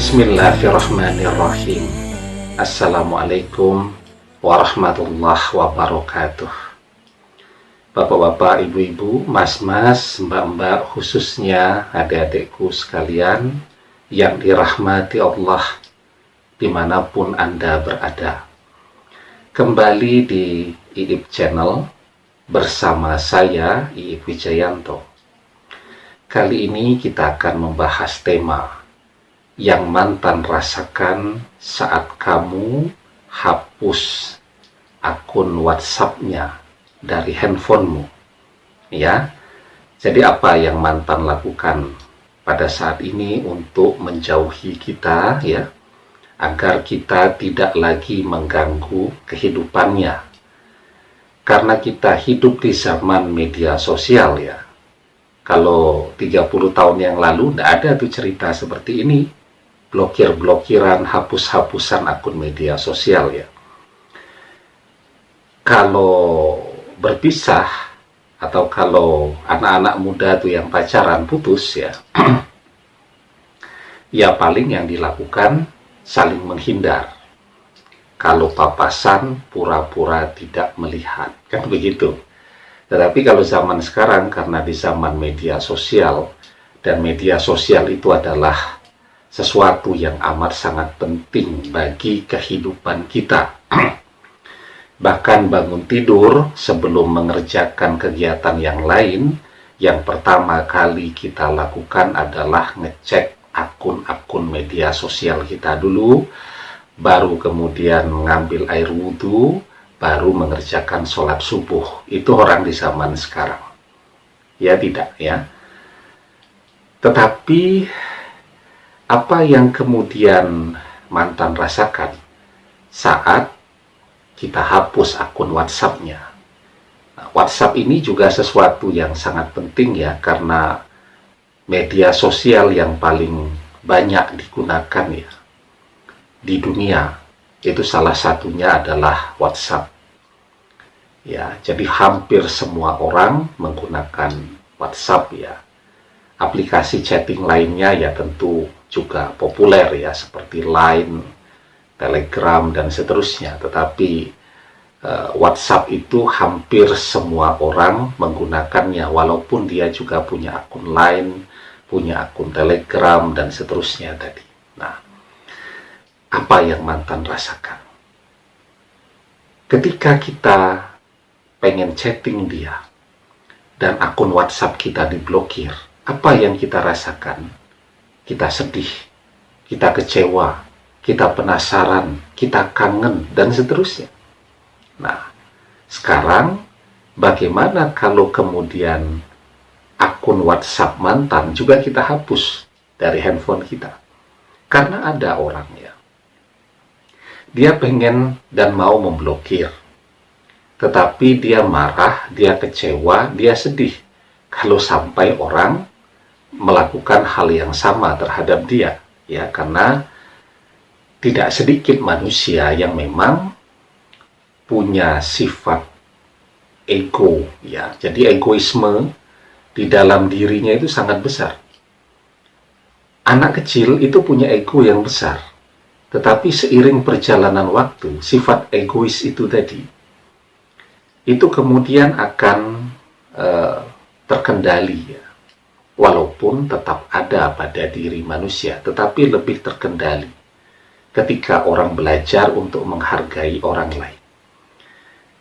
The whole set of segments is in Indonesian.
Bismillahirrahmanirrahim. Assalamualaikum warahmatullahi wabarakatuh. Bapak-bapak, ibu-ibu, mas-mas, mbak-mbak, khususnya adik-adikku sekalian yang dirahmati Allah dimanapun Anda berada. Kembali di IIP Channel bersama saya, IIP Wijayanto. Kali ini kita akan membahas tema yang mantan rasakan saat kamu hapus akun WhatsApp-nya dari handphonemu. Ya, jadi apa yang mantan lakukan pada saat ini untuk menjauhi kita, ya, agar kita tidak lagi mengganggu kehidupannya. Karena kita hidup di zaman media sosial, ya. Kalau 30 tahun yang lalu tidak ada tuh cerita seperti ini. Blokir-blokiran, hapus-hapusan akun media sosial, ya. Kalau berpisah atau kalau anak-anak muda tuh yang pacaran putus, ya, ya paling yang dilakukan saling menghindar. Kalau papasan pura-pura tidak melihat, kan begitu. Tetapi kalau zaman sekarang, karena di zaman media sosial, dan media sosial itu adalah sesuatu yang amat sangat penting bagi kehidupan kita. Bahkan bangun tidur sebelum mengerjakan kegiatan yang lain, yang pertama kali kita lakukan adalah ngecek akun-akun media sosial kita dulu, baru kemudian mengambil air wudhu, baru mengerjakan sholat subuh. Itu orang di zaman sekarang. Ya tidak, ya. Tetapi apa yang kemudian mantan rasakan saat kita hapus akun WhatsApp-nya? Nah, WhatsApp ini juga sesuatu yang sangat penting, ya, karena media sosial yang paling banyak digunakan, ya, di dunia. Itu salah satunya adalah WhatsApp. Ya, jadi hampir semua orang menggunakan WhatsApp, ya. Aplikasi chatting lainnya ya tentu juga populer, ya, seperti Line, Telegram, dan seterusnya. Tetapi WhatsApp itu hampir semua orang menggunakannya, walaupun dia juga punya akun Line, punya akun Telegram, dan seterusnya tadi. Nah, apa yang mantan rasakan? Ketika kita pengen chatting dia, dan akun WhatsApp kita diblokir, apa yang kita rasakan? Kita sedih, kita kecewa, kita penasaran, kita kangen, dan seterusnya. Nah, sekarang bagaimana kalau kemudian akun WhatsApp mantan juga kita hapus dari handphone kita? Karena ada orangnya, dia pengen dan mau memblokir, tetapi dia marah, dia kecewa, dia sedih kalau sampai orang melakukan hal yang sama terhadap dia, ya, karena tidak sedikit manusia yang memang punya sifat ego, ya. Jadi egoisme di dalam dirinya itu sangat besar. Anak kecil itu punya ego yang besar, tetapi seiring perjalanan waktu, sifat egois itu tadi itu kemudian akan terkendali, ya. Walaupun tetap ada pada diri manusia, tetapi lebih terkendali ketika orang belajar untuk menghargai orang lain.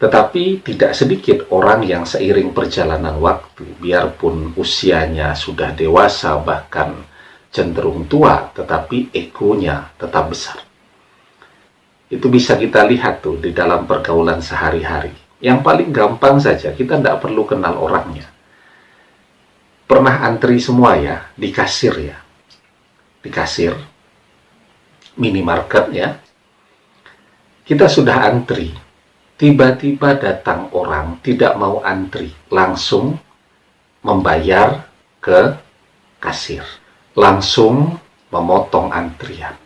Tetapi tidak sedikit orang yang seiring perjalanan waktu, biarpun usianya sudah dewasa, bahkan cenderung tua, tetapi egonya tetap besar. Itu bisa kita lihat tuh di dalam pergaulan sehari-hari. Yang paling gampang saja, kita tidak perlu kenal orangnya. Pernah antri semua, ya, di kasir, ya. Di kasir minimarket, ya. Kita sudah antri. Tiba-tiba datang orang tidak mau antri, langsung membayar ke kasir. Langsung memotong antrian.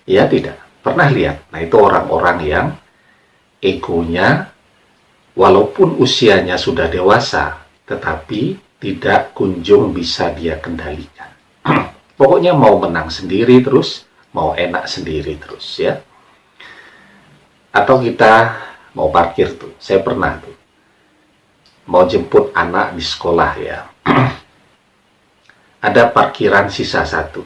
Ya tidak? Pernah lihat? Nah, itu orang-orang yang egonya walaupun usianya sudah dewasa, tetapi tidak kunjung bisa dia kendalikan. Pokoknya mau menang sendiri terus, mau enak sendiri terus ya. Atau kita mau parkir tuh, saya pernah tuh, mau jemput anak di sekolah ya. Ada parkiran sisa satu.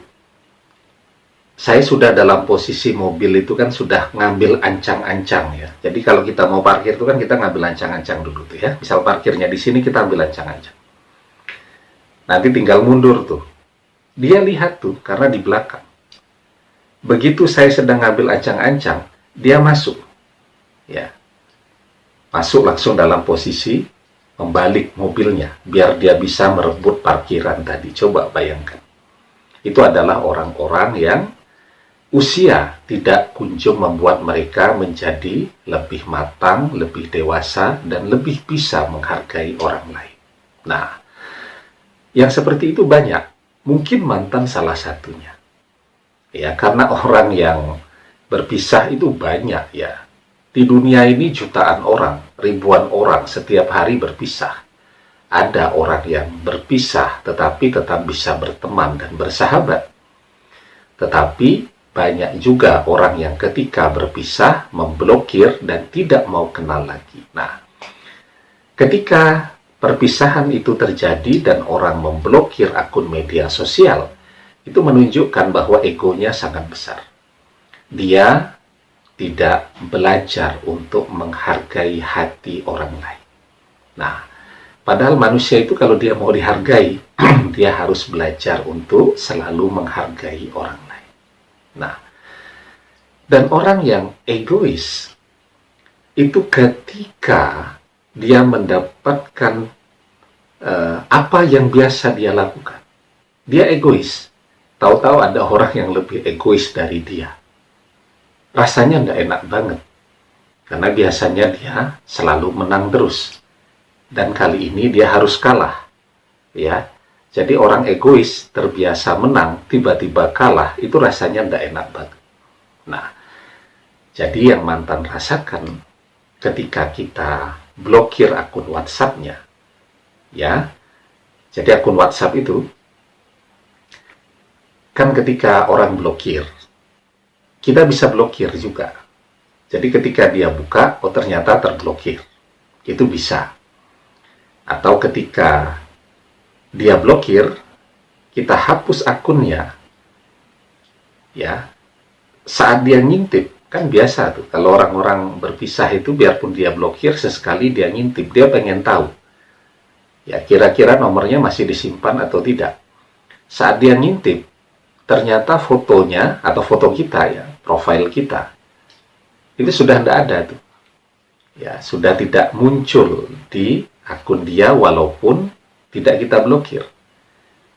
Saya sudah dalam posisi mobil itu kan sudah ngambil ancang-ancang ya. Jadi kalau kita mau parkir itu kan kita ngambil ancang-ancang dulu tuh ya. Misal parkirnya di sini kita ambil ancang-ancang. Nanti tinggal mundur tuh. Dia lihat tuh karena di belakang. Begitu saya sedang ngambil ancang-ancang, dia masuk. Ya. Masuk langsung dalam posisi membalik mobilnya biar dia bisa merebut parkiran tadi. Coba bayangkan. Itu adalah orang-orang yang usia tidak kunjung membuat mereka menjadi lebih matang, lebih dewasa, dan lebih bisa menghargai orang lain. Nah, yang seperti itu banyak. Mungkin mantan salah satunya. Ya, karena orang yang berpisah itu banyak ya. Di dunia ini jutaan orang, ribuan orang setiap hari berpisah. Ada orang yang berpisah tetapi tetap bisa berteman dan bersahabat. Tetapi banyak juga orang yang ketika berpisah memblokir dan tidak mau kenal lagi. Nah, ketika perpisahan itu terjadi dan orang memblokir akun media sosial, itu menunjukkan bahwa egonya sangat besar. Dia tidak belajar untuk menghargai hati orang lain. Nah, padahal manusia itu kalau dia mau dihargai, dia harus belajar untuk selalu menghargai orang lain. Nah, dan orang yang egois, itu ketika dia mendapatkan apa yang biasa dia lakukan, dia egois. Tahu-tahu ada orang yang lebih egois dari dia. Rasanya nggak enak banget. Karena biasanya dia selalu menang terus. Dan kali ini dia harus kalah. Ya. Jadi orang egois terbiasa menang, tiba-tiba kalah, itu rasanya nggak enak banget. Nah, jadi yang mantan rasakan ketika kita blokir akun WhatsApp-nya, ya. Jadi akun WhatsApp itu, kan ketika orang blokir, kita bisa blokir juga. Jadi ketika dia buka, oh ternyata terblokir. Itu bisa. Atau ketika dia blokir, kita hapus akunnya. Ya. Saat dia ngintip, kan biasa tuh. Kalau orang-orang berpisah itu, biarpun dia blokir, sesekali dia ngintip. Dia pengen tahu. Ya, kira-kira nomornya masih disimpan atau tidak. Saat dia ngintip, ternyata fotonya atau foto kita ya, profil kita itu sudah tidak ada tuh. Ya, sudah tidak muncul di akun dia walaupun tidak kita blokir.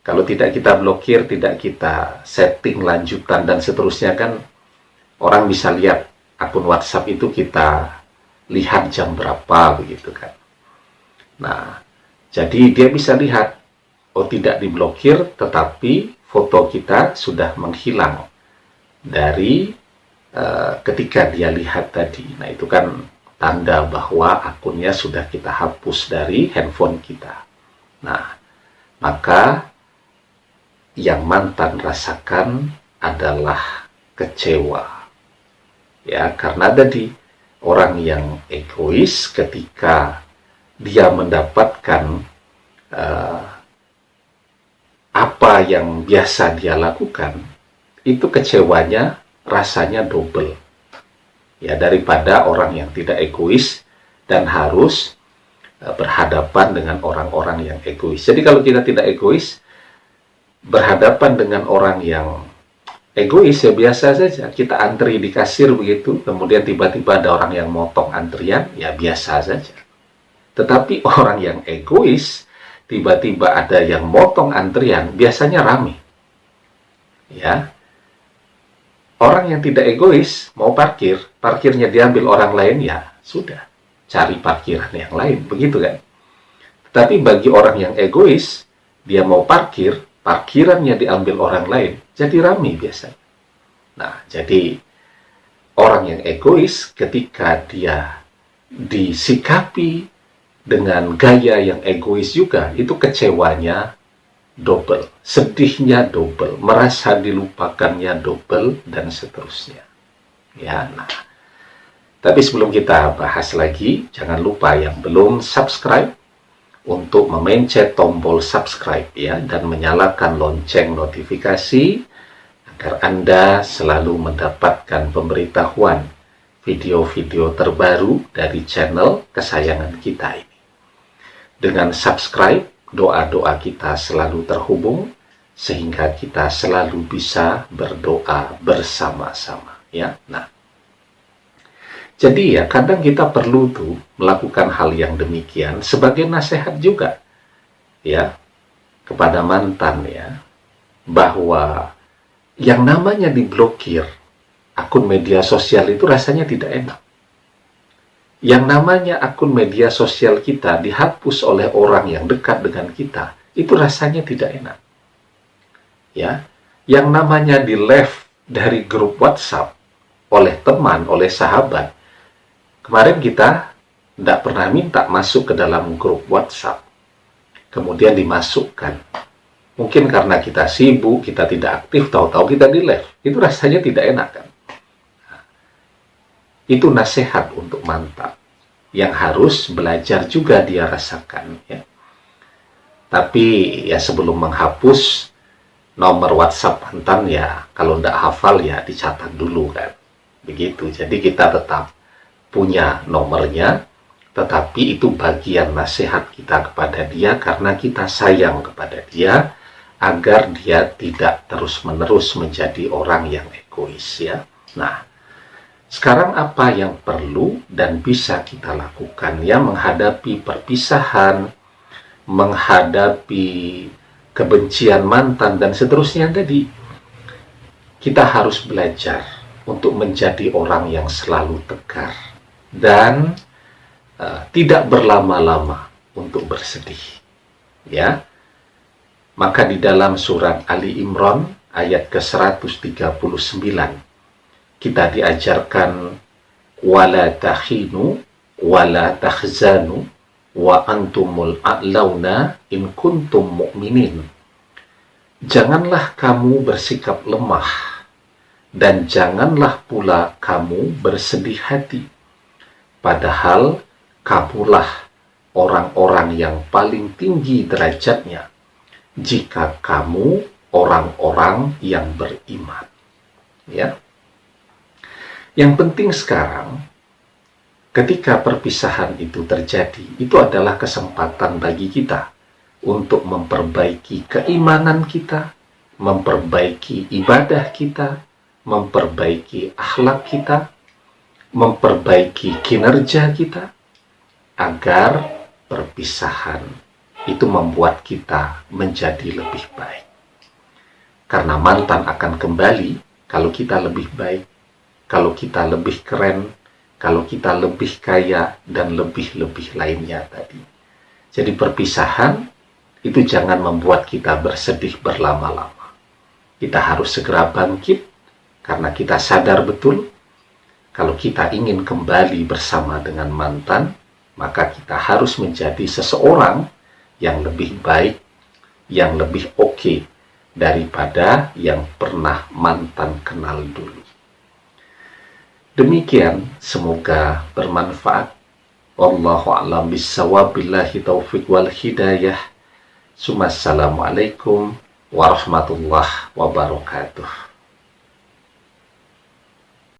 Kalau tidak kita blokir, tidak kita setting lanjutan dan seterusnya, kan orang bisa lihat akun WhatsApp itu kita lihat jam berapa begitu kan. Nah, jadi dia bisa lihat, oh tidak diblokir tetapi foto kita sudah menghilang dari ketika dia lihat tadi. Nah, itu kan tanda bahwa akunnya sudah kita hapus dari handphone kita. Nah, maka yang mantan rasakan adalah kecewa. Ya, karena tadi orang yang egois ketika dia mendapatkan apa yang biasa dia lakukan, itu kecewanya rasanya double. Ya, daripada orang yang tidak egois dan harus berhadapan dengan orang-orang yang egois. Jadi kalau kita tidak egois, berhadapan dengan orang yang egois ya biasa saja. Kita antri di kasir begitu, kemudian tiba-tiba ada orang yang motong antrian, ya biasa saja. Tetapi orang yang egois, tiba-tiba ada yang motong antrian, biasanya rame. Ya. Orang yang tidak egois, mau parkir, parkirnya diambil orang lain, ya sudah. Cari parkiran yang lain, begitu kan. Tapi bagi orang yang egois, dia mau parkir, parkirannya diambil orang lain, jadi rame biasanya. Nah, jadi orang yang egois ketika dia disikapi dengan gaya yang egois juga, itu kecewanya double, sedihnya double, merasa dilupakannya double, dan seterusnya. Ya, nah. Tapi sebelum kita bahas lagi, jangan lupa yang belum subscribe untuk memencet tombol subscribe ya, dan menyalakan lonceng notifikasi agar Anda selalu mendapatkan pemberitahuan video-video terbaru dari channel kesayangan kita ini. Dengan subscribe, doa-doa kita selalu terhubung sehingga kita selalu bisa berdoa bersama-sama ya. Nah, jadi ya kadang kita perlu tuh melakukan hal yang demikian sebagai nasihat juga ya kepada mantan ya, bahwa yang namanya diblokir akun media sosial itu rasanya tidak enak. Yang namanya akun media sosial kita dihapus oleh orang yang dekat dengan kita, itu rasanya tidak enak. Ya, yang namanya di-left dari grup WhatsApp oleh teman, oleh sahabat. Kemarin kita tidak pernah minta masuk ke dalam grup WhatsApp, kemudian dimasukkan. Mungkin karena kita sibuk, kita tidak aktif, tahu-tahu kita di-left. Itu rasanya tidak enak kan? Itu nasihat untuk mantan yang harus belajar juga dia rasakan ya. Tapi ya sebelum menghapus nomor WhatsApp mantan ya, kalau tidak hafal ya dicatat dulu kan. Begitu. Jadi kita tetap punya nomornya, tetapi itu bagian nasihat kita kepada dia karena kita sayang kepada dia agar dia tidak terus-menerus menjadi orang yang egois ya. Nah, sekarang apa yang perlu dan bisa kita lakukan ya menghadapi perpisahan, menghadapi kebencian mantan dan seterusnya tadi? Kita harus belajar untuk menjadi orang yang selalu tegar dan tidak berlama-lama untuk bersedih. Ya. Maka di dalam surat Ali Imran ayat ke-139 kita diajarkan wala tahinu wala tahzanu wa antumul a'launa in kuntum mu'minin. Janganlah kamu bersikap lemah dan janganlah pula kamu bersedih hati, padahal kamulah orang-orang yang paling tinggi derajatnya jika kamu orang-orang yang beriman. Ya. Yang penting sekarang, ketika perpisahan itu terjadi, itu adalah kesempatan bagi kita untuk memperbaiki keimanan kita, memperbaiki ibadah kita, memperbaiki akhlak kita, memperbaiki kinerja kita, agar perpisahan itu membuat kita menjadi lebih baik. Karena mantan akan kembali kalau kita lebih baik, kalau kita lebih keren, kalau kita lebih kaya, dan lebih-lebih lainnya tadi. Jadi perpisahan itu jangan membuat kita bersedih berlama-lama. Kita harus segera bangkit, karena kita sadar betul, kalau kita ingin kembali bersama dengan mantan, maka kita harus menjadi seseorang yang lebih baik, yang lebih oke daripada yang pernah mantan kenal dulu. Demikian, semoga bermanfaat. Wallahu a'lam bishawab, billahi taufiq wal hidayah. Assalamualaikum warahmatullahi wabarakatuh.